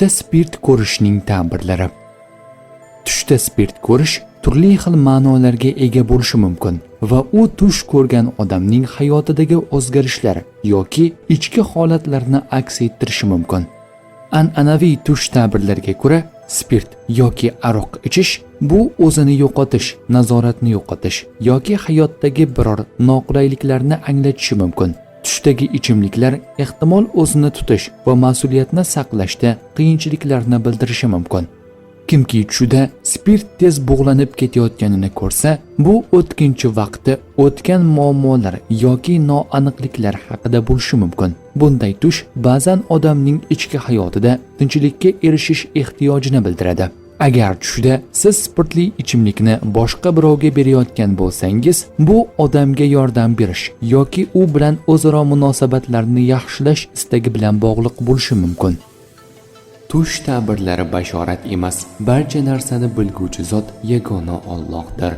Tushda spirt ko'rishning ta'birlari. Tushda spirt ko'rish turli xil ma'nolarga ega bo'lishi mumkin va u tush ko'rgan odamning hayotidagi o'zgarishlar yoki ichki holatlarni aks ettirishi mumkin. An'anaviy tush ta'birlariga ko'ra, spirt yoki aroq ichish bu o'zini yo'qotish, nazoratni yo'qotish yoki hayotdagi biror noqulayliklarni anglatishi mumkin. Tushdagi ichimliklar ehtimol o'zini tutish va mas'uliyatni saqlashda qiyinchiliklarni bildirishi mumkin. Kimki tushida spirt tez bug'lanib ketayotganini ko'rsa, bu o'tkinchi vaqti, o'tgan muammolar yoki noaniqliklar haqida bo'lishi mumkin. Bunday tush ba'zan odamning ichki hayotida tinchlikka erishish ehtiyojini bildiradi. Agar tushda siz spirtli ichimlikni boshqa birovga berayotgan bo'lsangiz, bu odamga yordam berish yoki u bilan o'zaro munosabatlarni yaxshilash istagi bilan bog'liq bo'lishi mumkin. Tush ta'birlari bashorat emas, barcha narsani bilguvchi zot yagona Allohdir.